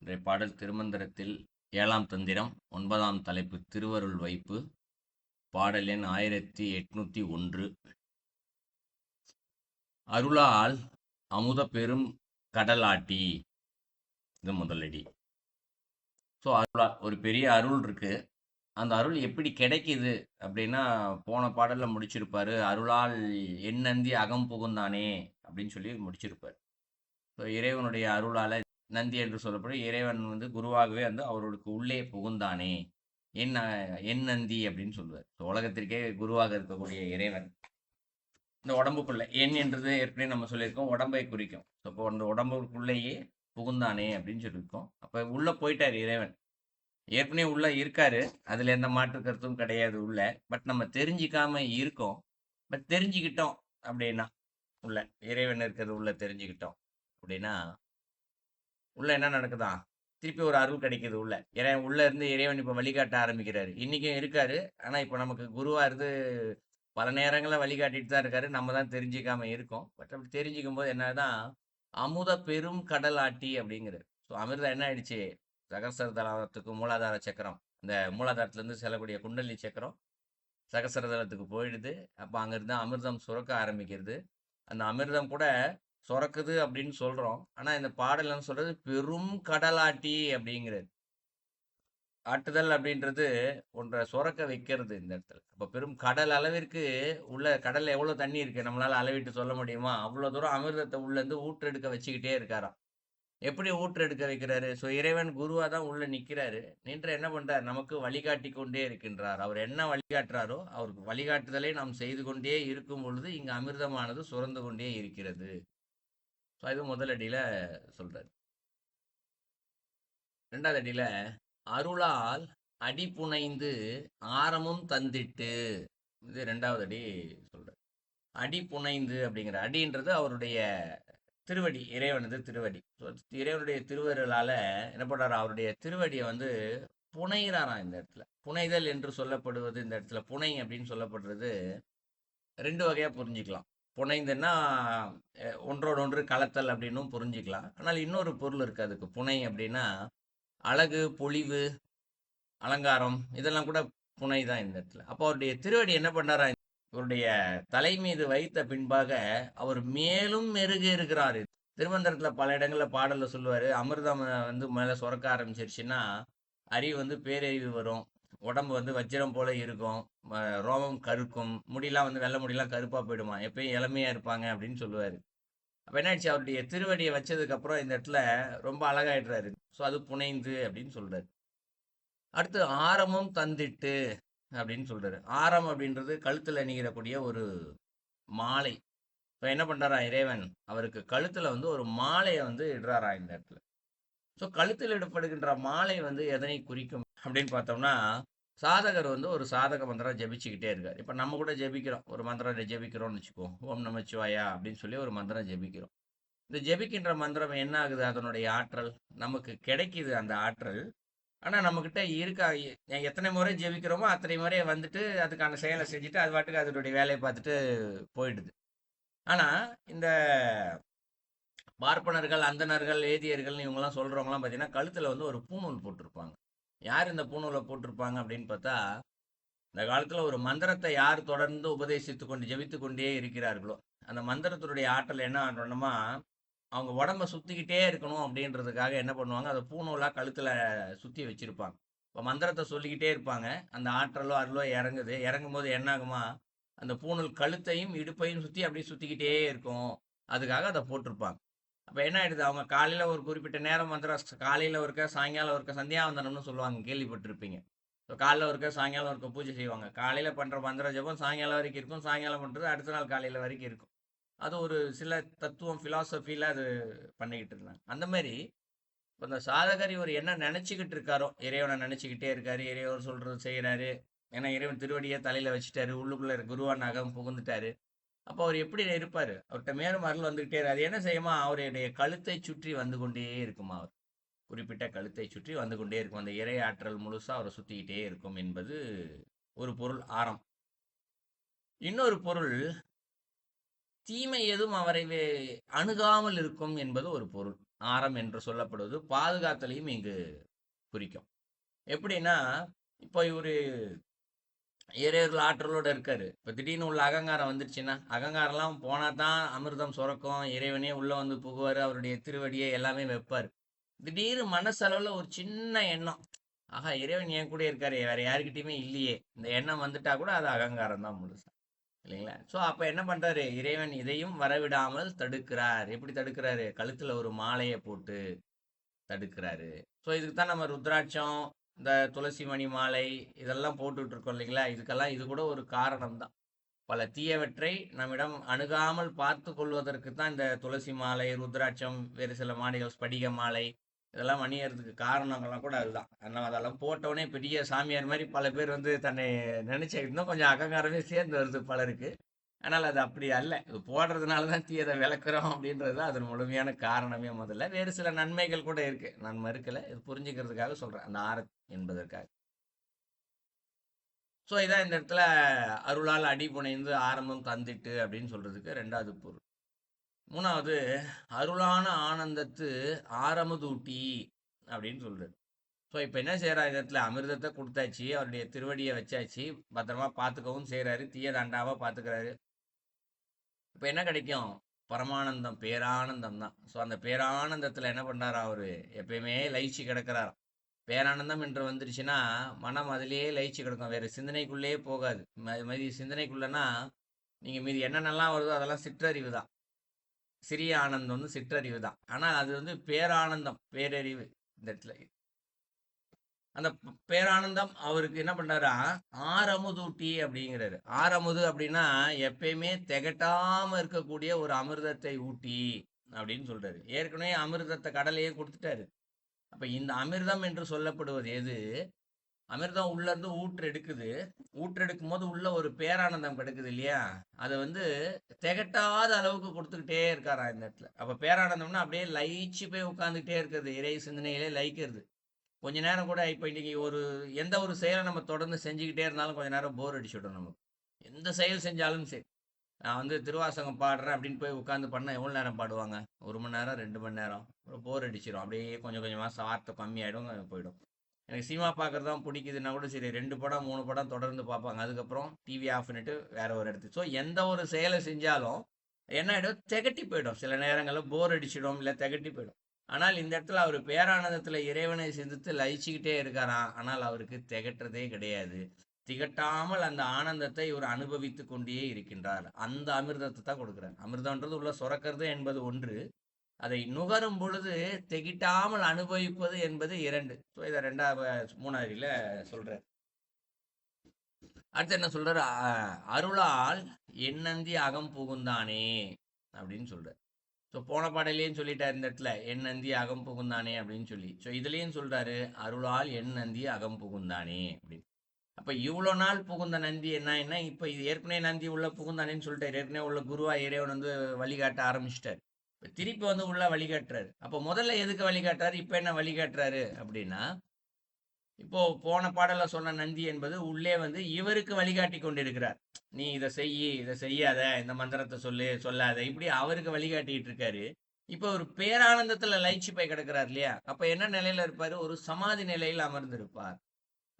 இன்றைய பாடல் திருமந்திரத்தில் 7ஆம் தந்திரம் 9ஆம் தலைப்பு திருவருள் வைப்பு. பாடல் எண் 1801. அருளால் அமுத பெரும் கடலாட்டி. இது முதலடி. ஸோ அருளால் ஒரு பெரிய அருள் இருக்கு. அந்த அருள் எப்படி கிடைக்குது அப்படின்னா, போன பாடல்ல முடிச்சிருப்பாரு, அருளால் என் அகம் புகுந்தானே அப்படின்னு சொல்லி முடிச்சிருப்பாரு. ஸோ இறைவனுடைய அருளால நந்தி என்று சொல்லப்படும் இறைவன் குருவாகவே அவர்களுக்கு உள்ளே புகுந்தானே, என் என் நந்தி அப்படின்னு சொல்லுவார். ஸோ உலகத்திற்கே குருவாக இருக்கக்கூடிய இறைவன் இந்த உடம்புக்குள்ள, எண் என்றது ஏற்கனவே நம்ம சொல்லியிருக்கோம், உடம்பை குறிக்கும். ஸோ இப்போ அந்த உடம்புக்குள்ளேயே புகுந்தானே அப்படின்னு சொல்லியிருக்கோம். அப்போ உள்ள போயிட்டார் இறைவன். ஏற்கனவே உள்ள இருக்காரு, அதுல எந்த மாற்று கருத்தும் கிடையாது உள்ள. பட் நம்ம தெரிஞ்சிக்காம இருக்கோம். பட் தெரிஞ்சுக்கிட்டோம் அப்படின்னா, உள்ள இறைவன் இருக்கிறது உள்ள தெரிஞ்சுக்கிட்டோம் அப்படின்னா, உள்ள என்ன நடக்குதா? திருப்பி ஒரு அருள் கிடைக்குது உள்ள. ஏன்னா உள்ள இருந்து இறைவன் இப்ப வழிகாட்ட ஆரம்பிக்கிறாரு. இன்னைக்கும் இருக்காரு. ஆனா இப்ப நமக்கு குருவா இருந்து பல நேரங்கள்ல வழிகாட்டிட்டு தான் இருக்காரு. நம்ம தான் தெரிஞ்சுக்காம இருக்கோம். பட் அப்படி தெரிஞ்சுக்கும்போது என்னதான், அமுத பெரும் கடல் ஆட்டி அப்படிங்கிறாரு. ஸோ அமிர்தம் என்ன ஆயிடுச்சு? சகஸ்ர தலத்துக்கு மூலாதார சக்கரம். இந்த மூலாதாரத்துல இருந்து செல்லக்கூடிய குண்டலி சக்கரம் சகஸ்ர தலத்துக்கு போயிடுது. அப்ப அங்கிருந்து அமிர்தம் சுரக்க ஆரம்பிக்கிறது. அந்த அமிர்தம் கூட சுரக்குது அப்படின்னு சொல்றோம். ஆனா இந்த பாடல் சொல்றது பெரும் கடலாட்டி அப்படிங்கிறது. ஆட்டுதல் அப்படின்றது ஒன்றை சுரக்க வைக்கிறது இந்த இடத்துல. அப்ப பெரும் கடல் அளவிற்கு உள்ள கடல்ல எவ்வளவு தண்ணி இருக்கு நம்மளால அளவிட்டு சொல்ல முடியுமா? அவ்வளவு தூரம் அமிர்தத்தை உள்ள இருந்து ஊற்றெடுக்க வச்சுக்கிட்டே இருக்காராம். எப்படி ஊற்றெடுக்க வைக்கிறாரு? ஸோ இறைவன் குருவா தான் உள்ள நிக்கிறாரு. நின்று என்ன பண்றார்? நமக்கு வழிகாட்டி கொண்டே இருக்கின்றார். அவர் என்ன வழிகாட்டுறாரோ அவருக்கு வழிகாட்டுதலை நாம் செய்து கொண்டே இருக்கும் பொழுது இங்கு அமிர்தமானது சுரந்து கொண்டே இருக்கிறது. ஸோ இது முதல் அடியில சொல்றாரு. ரெண்டாவது அடியில அருளால் அடி புனைந்து ஆரமும் தந்திட்டு. இது ரெண்டாவது அடி சொல்றாரு. அடி புனைந்து அப்படிங்கிற அடின்றது அவருடைய திருவடி, இறைவனது திருவடி. இறைவனுடைய திருவருளால என்ன பண்றாரு? அவருடைய திருவடியை புனைகிறாராம் இந்த இடத்துல. புனைதல் என்று சொல்லப்படுவது இந்த இடத்துல புனை அப்படின்னு சொல்லப்படுறது ரெண்டு வகையா புரிஞ்சுக்கலாம். புனைந்துன்னா ஒன்றோடு ஒன்று கலத்தல் அப்படின்னும் புரிஞ்சுக்கலாம். ஆனால் இன்னொரு பொருள் இருக்கு அதுக்கு. புனை அப்படின்னா அழகு, பொலிவு, அலங்காரம் இதெல்லாம் கூட புனை தான் இந்த இடத்துல. அப்போ அவருடைய திருவடி என்ன பண்ணாரா? இவருடைய தலை மீது வைத்த பின்பாக அவர் மேலும் மெருகு இருக்கிறாரு. திருமந்திரத்துல பல இடங்கள்ல பாடல்ல சொல்லுவாரு, அமிர்தம் மேல சுரக்க ஆரம்பிச்சிருச்சுன்னா அறிவு பேரறிவு வரும், உடம்பு வஜ்ரம் போல இருக்கும், ரோமம் கருக்கும், முடியெல்லாம் வெள்ளை முடியெல்லாம் கருப்பா போயிடுமா, எப்பயும் இளமையா இருப்பாங்க அப்படின்னு சொல்லுவாரு. அப்ப என்னாச்சு? அவருடைய திருவடியை வச்சதுக்கு அப்புறம் இந்த இடத்துல ரொம்ப அழகாயிடுறாரு. ஸோ அது புனைந்து அப்படின்னு சொல்றாரு. அடுத்து ஆரமும் தந்திட்டு அப்படின்னு சொல்றாரு. ஆரம் அப்படின்றது கழுத்துல அணிகிறக்கூடிய ஒரு மாலை. இப்போ என்ன பண்றாரா இறைவன்? அவருக்கு கழுத்துல ஒரு மாலையை இடுறாரா இந்த இடத்துல. ஸோ கழுத்தில் இடப்படுகின்ற மாலை எதனை குறிக்கும் அப்படின்னு பார்த்தோம்னா, சாதகர் ஒரு சாதக மந்திரம் ஜபிச்சுக்கிட்டே இருக்காரு. இப்போ நம்ம கூட ஜபிக்கிறோம், ஒரு மந்திரம் ஜபிக்கிறோம்னு வச்சுக்கோ, ஓம் நமச்சிவாயா அப்படின்னு சொல்லி ஒரு மந்திரம் ஜபிக்கிறோம். இந்த ஜபிக்கின்ற மந்திரம் என்ன ஆகுது? அதனுடைய ஆற்றல் நமக்கு கிடைக்குது, அந்த ஆற்றல். ஆனா நம்மகிட்ட இருக்கா? எத்தனை முறை ஜெபிக்கிறோமோ அத்தனை முறை அதுக்கான செயலை செஞ்சுட்டு அது பாட்டுக்கு அதனுடைய வேலையை பார்த்துட்டு போயிடுது. ஆனா இந்த பார்ப்பனர்கள், அந்தணர்கள், வேதியர்கள் இவங்கெல்லாம் சொல்றவங்கலாம் பார்த்தீங்கன்னா கழுத்துல ஒரு பூணூல் போட்டிருப்பாங்க. யார் இந்த பூணூலை போட்டிருப்பாங்க அப்படின்னு பார்த்தா, இந்த காலத்துல ஒரு மந்திரத்தை யார் தொடர்ந்து உபதேசித்து கொண்டு ஜெபித்து கொண்டே இருக்கிறார்களோ அந்த மந்திரத்தினுடைய ஆற்றல் என்ன ஆகணுமா, அவங்க உடம்ப சுத்திக்கிட்டே இருக்கணும் அப்படின்றதுக்காக என்ன பண்ணுவாங்க, அதை பூணூலா கழுத்துல சுத்தி வச்சிருப்பாங்க. இப்போ மந்திரத்தை சொல்லிக்கிட்டே இருப்பாங்க. அந்த ஆற்றலோ அருளோ இறங்குது. இறங்கும் போது என்ன ஆகுமா, அந்த பூணூல் கழுத்தையும் இடுப்பையும் சுத்தி அப்படியே சுத்திக்கிட்டே இருக்கும். அதுக்காக அதை போட்டிருப்பாங்க. அப்ப என்ன ஆயிடுது? அவங்க காலையில ஒரு குறிப்பிட்ட நேரம் மந்திரம், காலையில ஒருக்க, சாயங்காலம் ஒருக்க சந்தியாவந்தனம்னு சொல்லுவாங்க, கேள்விப்பட்டிருப்பீங்க. ஸோ காலைல ஒருக்க, சாயங்காலம் ஒருக்க பூஜை செய்வாங்க. காலையில பண்ற மந்திர ஜபம் சாயங்காலம் வரைக்கும் இருக்கும். சாயங்காலம் பண்றது அடுத்த நாள் காலையில வரைக்கும் இருக்கும். அது ஒரு சில தத்துவம், பிலாசபில அது பண்ணிக்கிட்டு இருந்தாங்க. அந்த மாதிரி இப்போ இந்த சாதகர் இவர் என்ன நினைச்சுக்கிட்டு இருக்காரோ, இறைவனை நினைச்சுக்கிட்டே இருக்காரு, இறைவன் சொல்றது செய்யறாரு. ஏன்னா இறைவன் திருவடியை தலையில வச்சுட்டாரு, உள்ளுக்குள்ள குருவான் அகம் புகுந்துட்டாரு. அப்போ அவர் எப்படி இருப்பாரு? அவர்கிட்ட மேலும் அருள் வந்துகிட்டே அது என்ன செய்யுமா, அவருடைய கழுத்தை சுற்றி வந்து கொண்டே இருக்குமா. அவர் குறிப்பிட்ட கழுத்தை சுற்றி வந்து கொண்டே இருக்கும். அந்த இறை ஆற்றல் முழுசா அவரை சுத்திக்கிட்டே இருக்கும் என்பது ஒரு பொருள், ஆரம். இன்னொரு பொருள், தீமை எதுவும் அவரை அணுகாமல் இருக்கும் என்பது ஒரு பொருள். ஆரம் என்று சொல்லப்படுவது பாதுகாத்தலையும் இங்கு குறிக்கும். எப்படின்னா, இப்போ இவரு இறையருள் ஆற்றலோட இருக்காரு. இப்போ திடீர்னு உள்ள அகங்காரம் வந்துருச்சுன்னா, அகங்காரம்லாம் போனா தான் அமிர்தம் சுரக்கும். இறைவனே உள்ள வந்து புகுவாரு. அவருடைய திருவடியை எல்லாமே வைப்பாரு. திடீர்னு மனசளவுல ஒரு சின்ன எண்ணம், ஆஹா இறைவன் என் கூட இருக்காரு, வேற யாருக்கிட்டயுமே இல்லையே, இந்த எண்ணம் வந்துட்டா கூட அது அகங்காரம் தான் முழுசா, இல்லைங்களா? ஸோ அப்ப என்ன பண்றாரு, இறைவன் இதையும் வரவிடாமல் தடுக்கிறார். எப்படி தடுக்கிறாரு? கழுத்துல ஒரு மாலையை போட்டு தடுக்கிறாரு. ஸோ இதுக்கு தான் நம்ம ருத்ராட்சம், இந்த துளசி மணி மாலை இதெல்லாம் போட்டுட்டு இருக்கோம் இல்லைங்களா? இதுக்கெல்லாம் இது கூட ஒரு காரணம் தான். பல தீயவற்றை நம்மிடம் அணுகாமல் பார்த்து கொள்வதற்கு தான் இந்த துளசி மாலை, ருத்ராட்சம், வேறு சில மாலைகள், ஸ்படிக மாலை இதெல்லாம் அணியறதுக்கு காரணங்கள்லாம் கூட அதுதான். ஆனால் அதெல்லாம் போட்டவுடனே பெரிய சாமியார் மாதிரி பல பேர் வந்து தன்னை நினைச்ச இன்னும் கொஞ்சம் அகங்காரமே சேர்ந்து வருது பலருக்கு. ஆனால் அது அப்படி அல்ல. இது போடுறதுனால தான் தீயதை விளக்குறோம் அப்படின்றது தான் அதன் முழுமையான காரணமே. முதல்ல வேறு சில நன்மைகள் கூட இருக்கு, நான் மறுக்கல, இது புரிஞ்சுக்கிறதுக்காக சொல்றேன், அந்த ஆர என்பதற்காக. ஸோ இதான் இந்த இடத்துல அருளால் அடி புனைந்து ஆரம்பம் தந்திட்டு அப்படின்னு சொல்றதுக்கு ரெண்டாவது பொருள். மூணாவது, அருளான ஆனந்தத்து ஆரமுதூட்டி அப்படின்னு சொல்றாரு. ஸோ இப்போ என்ன செய்யறாரு, இடத்துல அமிர்தத்தை கொடுத்தாச்சு, அவருடைய திருவடியை வச்சாச்சு, பத்திரமா பார்த்துக்கவும் செய்யறாரு, தீய தண்டாம பார்த்துக்கிறாரு. இப்போ என்ன கிடைக்கும்? பரமானந்தம், பேரானந்தம் தான். ஸோ அந்த பேரானந்தத்தில் என்ன பண்றாரா, அவரு எப்பயுமே லயிச்சு கிடக்கிறாராம். பேரானந்தம் என்று வந்துருச்சுன்னா மனம் அதிலேயே லயிச்சு கிடக்கும், வேற சிந்தனைக்குள்ளேயே போகாது. மீதி சிந்தனைக்குள்ளனா நீங்க மீதி என்னென்னலாம் வருதோ அதெல்லாம் சிற்றறிவு தான். சிறிய ஆனந்தம் வந்து சிற்றறிவு தான். ஆனால் அது வந்து பேரானந்தம், பேரறிவு. இந்த இடத்துல அந்த பேரானந்தம் அவருக்கு என்ன பண்றாரா, ஆரமுதூட்டி அப்படிங்கிறாரு. ஆரமுது அப்படின்னா எப்பயுமே திகட்டாம இருக்கக்கூடிய ஒரு அமிர்தத்தை ஊட்டி அப்படின்னு சொல்றாரு. ஏற்கனவே அமிர்தத்தை கடலையே கொடுத்துட்டாரு. அப்ப இந்த அமிர்தம் என்று சொல்லப்படுவது எது? அமிர்தம் உள்ள இருந்து ஊற்று எடுக்குது. ஊற்று எடுக்கும் போது உள்ள ஒரு பேரானந்தம் கிடைக்குது இல்லையா? அதை வந்து திகட்டாத அளவுக்கு கொடுத்துக்கிட்டே இருக்காரா இந்த இடத்துல. அப்ப பேரானந்தம்னா அப்படியே லயிச்சு போய் உட்காந்துக்கிட்டே இருக்கிறது, இறை சிந்தனையிலே லயிக்கிறது. கொஞ்ச நேரம் கூட இப்போ இன்னைக்கு ஒரு எந்த ஒரு செயலை நம்ம தொடர்ந்து செஞ்சுக்கிட்டே இருந்தாலும் கொஞ்ச நேரம் போர் அடிச்சுடும் நமக்கு. எந்த செயல் செஞ்சாலும் சரி, நான் வந்து திருவாசகம் பாடுறேன் அப்படின்னு போய் உட்காந்து பண்ண எவ்வளோ நேரம் பாடுவாங்க? 1 மணி நேரம், 2 மணி நேரம், போர் அடிச்சிடும். அப்படியே கொஞ்சம் கொஞ்சமாக வார்த்தை கம்மியாயிடும், போயிடும். எனக்கு சினிமா பார்க்குறது தான் பிடிக்குதுன்னா கூட சரி, 2 படம் 3 படம் தொடர்ந்து பார்ப்பாங்க. அதுக்கப்புறம் டிவி ஆஃப் பண்ணிட்டு வேற ஒரு இடத்துக்கு. ஸோ எந்த ஒரு செயலை செஞ்சாலும் என்ன ஆகிடும், திகட்டி போயிடும். சில நேரங்களில் போர் அடிச்சிடும், இல்லை திகட்டி போயிடும். ஆனால் இந்த இடத்துல அவர் பேரானந்தத்தில் இறைவனை சிந்தித்து லயிச்சுக்கிட்டே இருக்காராம். ஆனால் அவருக்கு திகட்டுறதே கிடையாது. திகட்டாமல் அந்த ஆனந்தத்தை இவர் அனுபவித்து கொண்டே இருக்கின்றார். அந்த அமிர்தத்தை தான் கொடுக்குறார். அமிர்தம்ன்றது உள்ள சுரக்கிறது என்பது ஒன்று, அதை நுகரும் பொழுது திகிட்டாமல் அனுபவிப்பது என்பது 2. ஸோ இதை மூணாவதுல சொல்றார். அடுத்து என்ன சொல்றாரு, அருளால் எண்ணந்தி அகம் புகுந்தானே அப்படின்னு சொல்றார். ஸோ போன பாடலையும் சொல்லிட்டார் இந்த இடத்துல, எண்ணந்தி அகம் புகுந்தானே அப்படின்னு சொல்லி. ஸோ இதுலேயும் சொல்றாரு, அருளால் எண்ணந்தி அகம் புகுந்தானே அப்படின்னு. அப்ப இவ்வளோ நாள் புகுந்த நந்தி என்ன, இப்போ இது ஏற்கனவே நந்தி உள்ள புகுந்தானேன்னு சொல்லிட்டாரு. ஏற்கனவே உள்ள குருவா இறைவன் வந்து வழிகாட்ட ஆரம்பிச்சிட்டாரு. திருப்பி வந்து உள்ள வழிகாட்டுறாரு. அப்போ முதல்ல எதுக்கு வழிகாட்டுறாரு, இப்ப என்ன வழிகாட்டுறாரு அப்படின்னா, இப்போ போன பாடல சொன்ன நந்தி என்பது உள்ளே வந்து இவருக்கு வழிகாட்டி கொண்டிருக்கிறார். நீ இதை செய்யி, இதை செய்யாத, இந்த மந்திரத்தை சொல்லு, சொல்லாத, இப்படி அவருக்கு வழிகாட்டிட்டு இருக்காரு. இப்போ ஒரு பேரானந்தத்துல லயிச்சு போய் கிடக்கிறார் இல்லையா? அப்ப என்ன நிலையில இருப்பாரு, ஒரு சமாதி நிலையில் அமர்ந்திருப்பார்.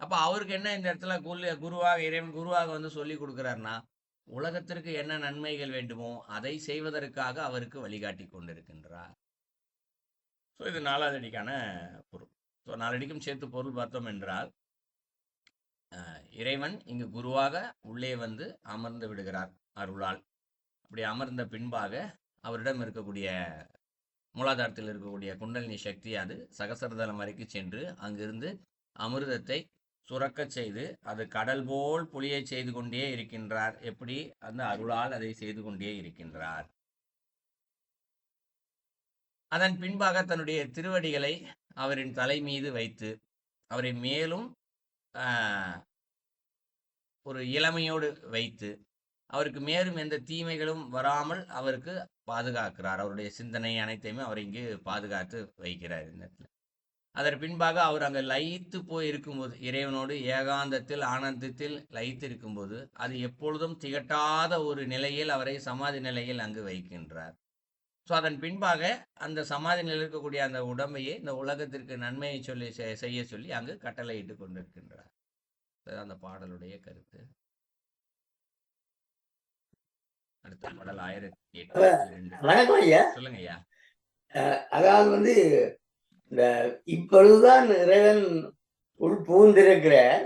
அப்ப அவருக்கு என்ன இந்த இடத்துல குருவாக இறைவன் குருவாக வந்து சொல்லி கொடுக்கிறார்னா, உலகத்திற்கு என்ன நன்மைகள் வேண்டுமோ அதை செய்வதற்காக அவருக்கு வழிகாட்டி கொண்டிருக்கின்றார். ஸோ இது 4வது அடிக்கான பொருள். ஸோ 4 அடிக்கும் சேர்த்து பொருள் பார்த்தோம் என்றால், இறைவன் இங்கு குருவாக உள்ளே வந்து அமர்ந்து விடுகிறார் அருளால். அப்படி அமர்ந்த பின்பாக அவரிடம் இருக்கக்கூடிய மூலாதாரத்தில் இருக்கக்கூடிய குண்டலினி சக்தி அது சகசரதலம் வரைக்கும் சென்று அங்கிருந்து அமிர்தத்தை சுரக்க செய்து அது கடல் போல் புளியை செய்து கொண்டே இருக்கின்றார். எப்படி? அந்த அருளால் அதை செய்து கொண்டே இருக்கின்றார். அதன் பின்பாக தன்னுடைய திருவடிகளை அவரின் தலை மீது வைத்து அவரை மேலும் ஒரு இளமையோடு வைத்து அவருக்கு மேலும் எந்த தீமைகளும் வராமல் அவருக்கு பாதுகாக்கிறார். அவருடைய சிந்தனை அனைத்தையுமே அவர் இங்கு பாதுகாத்து வைக்கிறார் இந்த இடத்துல. அதன் பின்பாக அவர் அங்கே லயித்து போய் இருக்கும்போது, இறைவனோடு ஏகாந்தத்தில் ஆனந்தத்தில் லயித்து இருக்கும்போது, அது எப்பொழுதும் திகட்டாத ஒரு நிலையில் அவரை சமாதி நிலையில் அங்கு வைக்கின்றார். ஸோ அதன் பின்பாக அந்த சமாதி நிலையில் இருக்கக்கூடிய அந்த உடம்பையே இந்த உலகத்திற்கு நன்மையை சொல்லி செய்ய சொல்லி அங்கு கட்டளையிட்டு கொண்டிருக்கின்றார். அந்த பாடலுடைய கருத்து. அடுத்த பாடல் 1008. வணக்கம் ஐயா. சொல்லுங்க ஐயா. அதாவது இந்த இப்பொழுதுதான் இறைவன் உள் புகுந்திருக்கிறார்.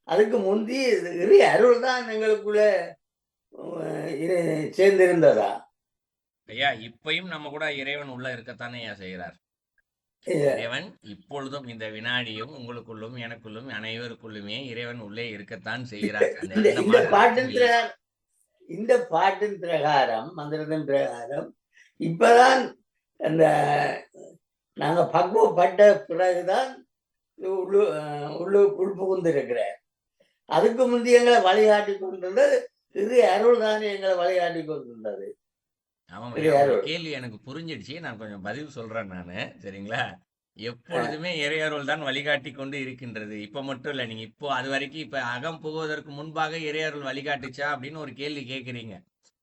அதுக்கு முந்தி இறை அருள் தான் எங்களுக்குள்ள சேர்ந்திருந்ததா? ஐயா, இப்பயும் நம்ம கூட இறைவன் உள்ள இருக்கத்தானே ஐயா செய்கிறார். இறைவன் இப்பொழுதும் இந்த வினாடியும் உங்களுக்குள்ளும் எனக்குள்ளும் அனைவருக்குள்ளுமே இறைவன் உள்ளே இருக்கத்தான் செய்கிறார். இந்த பாட்டின் பிரகாரம், மந்திரத்தின் பிரகாரம் இப்பதான் அந்த நாங்க பக்குவப்பட்ட பிறகுதான் உள்புகுந்திருக்கிறார். அதுக்கு முந்தைய எங்களை வழிகாட்டி கொண்டிருந்தது இது அருள் தானே எங்களை வழிகாட்டி கொண்டிருந்தது. கேள்வி எனக்கு புரிஞ்சிடுச்சு. நான் கொஞ்சம் பதில் சொல்றேன் நானு, சரிங்களா? எப்பொழுதுமே இறையருள் தான் வழிகாட்டி கொண்டு இருக்கின்றது. இப்ப மட்டும் இல்ல, நீங்க இப்போ அது வரைக்கும் இப்ப அகம் புகுவதற்கு முன்பாக இறையருள் வழிகாட்டுச்சா அப்படின்னு ஒரு கேள்வி கேட்குறீங்க.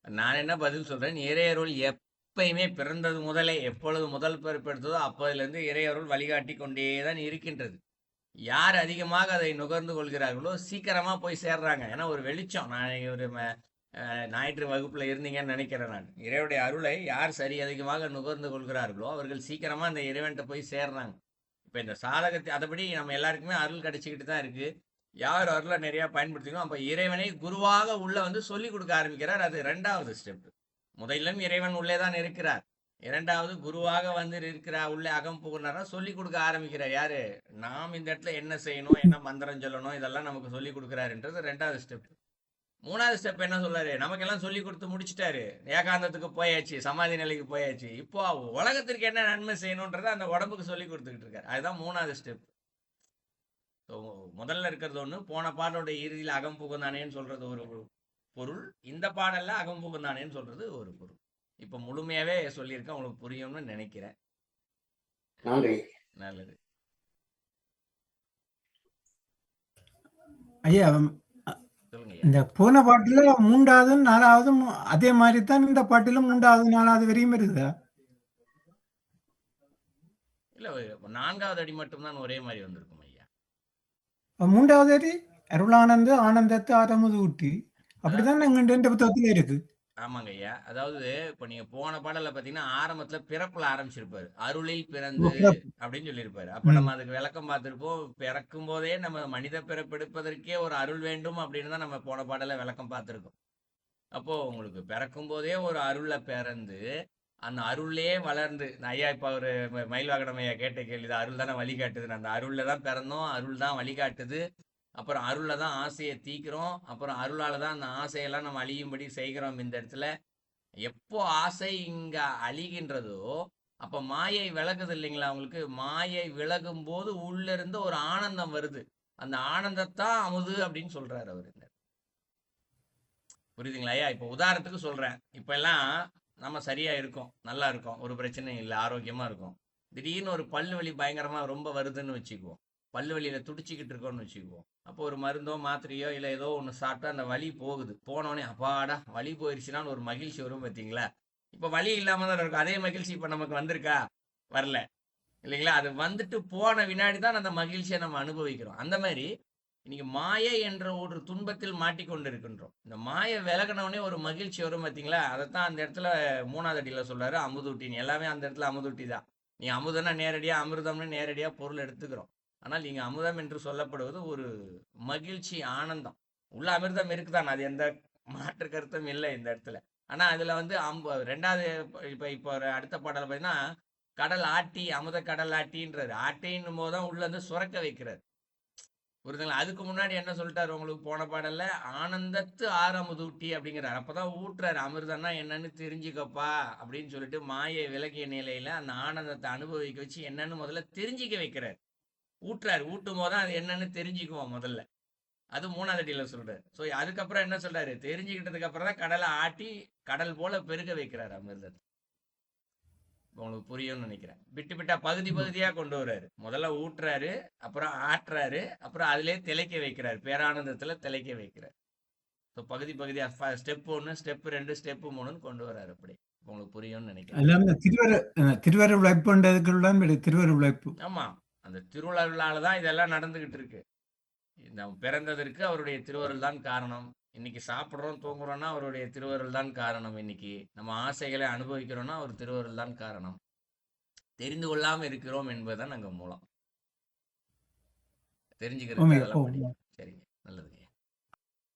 நான் என்ன பதில் சொல்றேன், இறையருள் எப்பயுமே பிறந்தது முதலே, எப்பொழுது முதல் பிறப்பெடுத்ததோ அப்போதிலிருந்து இறையருள் வழிகாட்டி கொண்டே தான் இருக்கின்றது. யார் அதிகமாக அதை நுகர்ந்து கொள்கிறார்களோ சீக்கிரமா போய் சேர்றாங்க. ஏன்னா ஒரு வெளிச்சம், நான் ஒரு ஞாயிற்று வகுப்புல இருந்தீங்கன்னு நினைக்கிறேன். நான் இறைவனுடைய அருளை யார் சரி அதிகமாக நுகர்ந்து கொள்கிறார்களோ அவர்கள் சீக்கிரமா அந்த இறைவன்கிட்ட போய் சேர்றாங்க. இப்ப இந்த சாதகத்தை அதைப்படி நம்ம எல்லாருக்குமே அருள் கிடைச்சிக்கிட்டு தான் இருக்கு. யார் அருளை நிறைய பயன்படுத்திக்கணும், அப்ப இறைவனை குருவாக உள்ள சொல்லி கொடுக்க ஆரம்பிக்கிறார். அது 2வது ஸ்டெப். முதலிலும் இறைவன் உள்ளே தான் இருக்கிறார். 2வது குருவாக இருக்கிறார், உள்ளே அகம் புகுனாரா சொல்லி கொடுக்க ஆரம்பிக்கிறார். யாரு? நாம் இந்த இடத்துல என்ன செய்யணும், என்ன மந்திரம் சொல்லணும், இதெல்லாம் நமக்கு சொல்லி கொடுக்குறாருன்றது 2வது ஸ்டெப். 3வது ஸ்டெப் என்ன சொல்றாரு, நமக்கெல்லாம் சொல்லி கொடுத்து முடிச்சுட்டாரு. ஏகாந்தத்துக்கு போயாச்சு, சமாதி நிலைக்கு போயாச்சு. இப்போ உலகத்திற்கு என்ன நன்மை செய்யணும்ன்றத அந்த உடம்புக்கு சொல்லி கொடுத்துக்கிட்டு இருக்காரு. அதுதான் 3வது ஸ்டெப். முதல்ல இருக்கிறது ஒண்ணு, போன பாடலோட இறுதியில் அகம் புகுந்தானேன்னு சொல்றது ஒரு பொருள், இந்த பாடல்ல அகம் புகுந்தானேன்னு சொல்றது ஒரு பொருள். இப்ப முழுமையாவே சொல்லியிருக்கேன், உங்களுக்கு புரியும்னு நினைக்கிறேன். நல்லது ஐயா. இந்த போன பாட்டுல 3வது 4வது அதே மாதிரி தான் இந்த பாட்டிலும் 3வது 4வது வரையும் இருக்குதா? இல்ல, 4வது அடி மட்டும்தான் ஒரே மாதிரி வந்திருக்கும் ஐயா. 3வது அடி அருளானந்த ஆனந்தத்தை ஆரம்பது ஊட்டி அப்படிதான் எங்க புத்தகத்துல இருக்கு. ஆமாங்க ஐயா. அதாவது இப்ப நீங்க போன பாடல பாத்தீங்கன்னா ஆரம்பத்துல பிறப்புல ஆரம்பிச்சிருப்பாரு, அருளில் பிறந்து அப்படின்னு சொல்லியிருப்பாரு. அப்ப நம்ம அதுக்கு விளக்கம் பார்த்திருப்போம். பிறக்கும் போதே நம்ம மனித பிறப்பெடுப்பதற்கே ஒரு அருள் வேண்டும் அப்படின்னு தான் நம்ம போன பாடல விளக்கம் பார்த்திருக்கோம். அப்போ உங்களுக்கு பிறக்கும் போதே ஒரு அருளை பிறந்து அந்த அருள்லே வளர்ந்து, ஐயா இப்ப ஒரு மயில்வாகனம் ஐயா கேட்ட கேள்வி, அருள் தானே வழிகாட்டுது. அந்த அருள்ல தான் பிறந்தோம், அருள் தான் வழிகாட்டுது. அப்புறம் அருள்ல தான் ஆசையை தீக்கிறோம். அப்புறம் அருளால தான் அந்த ஆசையெல்லாம் நம்ம அழியும்படி செய்கிறோம். இந்த இடத்துல எப்போ ஆசை இங்க அழிகின்றதோ அப்ப மாயை விலகுது இல்லைங்களா? அவங்களுக்கு மாயை விலகும் போது உள்ள இருந்து ஒரு ஆனந்தம் வருது. அந்த ஆனந்தத்தான் அமுது அப்படின்னு சொல்றாரு அவரு. புரியுதுங்களா ஐயா? இப்ப உதாரணத்துக்கு சொல்றேன், இப்ப எல்லாம் நம்ம சரியா இருக்கோம், நல்லா இருக்கோம், ஒரு பிரச்சனையும் இல்லை, ஆரோக்கியமா இருக்கும். திடீர்னு ஒரு பல்லு வலி பயங்கரமா ரொம்ப வருதுன்னு வச்சுக்குவோம், பல்லு வலியில துடிச்சிக்கிட்டு இருக்கோம்னு வச்சுக்குவோம். அப்போ ஒரு மருந்தோ மாத்திரையோ இல்லை ஏதோ ஒன்று சாப்பிட்டா அந்த வலி போகுது. போனோடனே அப்பாடா வலி போயிடுச்சுனான்னு ஒரு மகிழ்ச்சி வரும் பார்த்தீங்களா? இப்போ வலி இல்லாம தான் இருக்கும். அதே மகிழ்ச்சி இப்போ நமக்கு வந்திருக்கா? வரல இல்லைங்களா? அது வந்துட்டு போன வினாடி தான் அந்த மகிழ்ச்சியை நம்ம அனுபவிக்கிறோம். அந்த மாதிரி இன்னைக்கு மாயை என்ற ஒரு துன்பத்தில் மாட்டிக்கொண்டு இருக்கின்றோம். இந்த மாயை விலகினவுடனே ஒரு மகிழ்ச்சி வரும் பார்த்தீங்களா? அதைத்தான் அந்த இடத்துல 3வது அடியில சொல்றாரு அமுதூட்டின்னு. எல்லாமே அந்த இடத்துல அமுதூட்டி தான். நீ அமுதம்னா நேரடியா, அமிர்தம்னு நேரடியா பொருள் எடுத்துக்கிறோம். ஆனால் நீங்க அமுதம் என்று சொல்லப்படுவது ஒரு மகிழ்ச்சி, ஆனந்தம். உள்ள அமிர்தம் இருக்குதான், அது எந்த மாற்று கருத்தும் இல்லை இந்த இடத்துல. ஆனா அதுல 2வது இப்ப அடுத்த பாடல பார்த்தீங்கன்னா கடல் ஆட்டி, அமுத கடல் ஆட்டின்றாரு. ஆட்டின்னும் போதுதான் உள்ள இருந்து சுரக்க வைக்கிறார். புரியுதுங்களா? அதுக்கு முன்னாடி என்ன சொல்லிட்டாரு உங்களுக்கு போன பாடல்ல, ஆனந்தத்து ஆரமுதூட்டி அப்படிங்கிறார். அப்பதான் ஊட்டுறாரு, அமிர்தம்னா என்னன்னு தெரிஞ்சுக்கப்பா அப்படின்னு சொல்லிட்டு மாயை விலகிய நிலையில அந்த ஆனந்தத்தை அனுபவிக்க வச்சு என்னன்னு முதல்ல தெரிஞ்சிக்க வைக்கிறார். ஊட்டுறாரு. ஊட்டும் போதுதான் அது என்னன்னு தெரிஞ்சுக்குவோம் முதல்ல. அது 3வது அடியில சொல்றாரு. ஸோ அதுக்கப்புறம் என்ன சொல்றாரு, தெரிஞ்சுக்கிட்டதுக்கு அப்புறம் தான் கடலை ஆட்டி கடல் போல பெருக வைக்கிறாரு அமிர்தத்தை. உங்களுக்கு புரியும்னு நினைக்கிறேன். விட்டு விட்டா பகுதி பகுதியா கொண்டு வர்றாரு. முதல்ல ஊட்டுறாரு, அப்புறம் ஆட்டுறாரு, அப்புறம் அதுலயே திளைக்க வைக்கிறாரு, பேரானந்தத்துல திளைக்க வைக்கிறார். ஸோ பகுதி பகுதியா ஸ்டெப் 1, ஸ்டெப் 2, ஸ்டெப் 3 கொண்டு வர்றாரு. அப்படி உங்களுக்கு புரியும்னு நினைக்கிறேன். எல்லாமே திருவரு உழைப்புன்றதுக்குள்ள திருவரு உழைப்பு. ஆமா. அந்த திருவிழாவினால தான் இதெல்லாம் நடந்துகிட்டு இருக்கு. நம்ம பிறந்ததற்கு அவருடைய திருவருள் தான் காரணம். இன்னைக்கு சாப்பிடுறோம், தூங்குறோம்னா அவருடைய திருவருள் தான் காரணம். இன்னைக்கு நம்ம ஆசைகளை அனுபவிக்கிறோம்னா அவர் திருவருள் தான் காரணம். தெரிந்து கொள்ளாம இருக்கிறோம் என்பதுதான் அங்க மூலம். தெரிஞ்சுக்கிறதுக்கு அதெல்லாம் படிக்கணும். சரிங்க, நல்லதுங்க.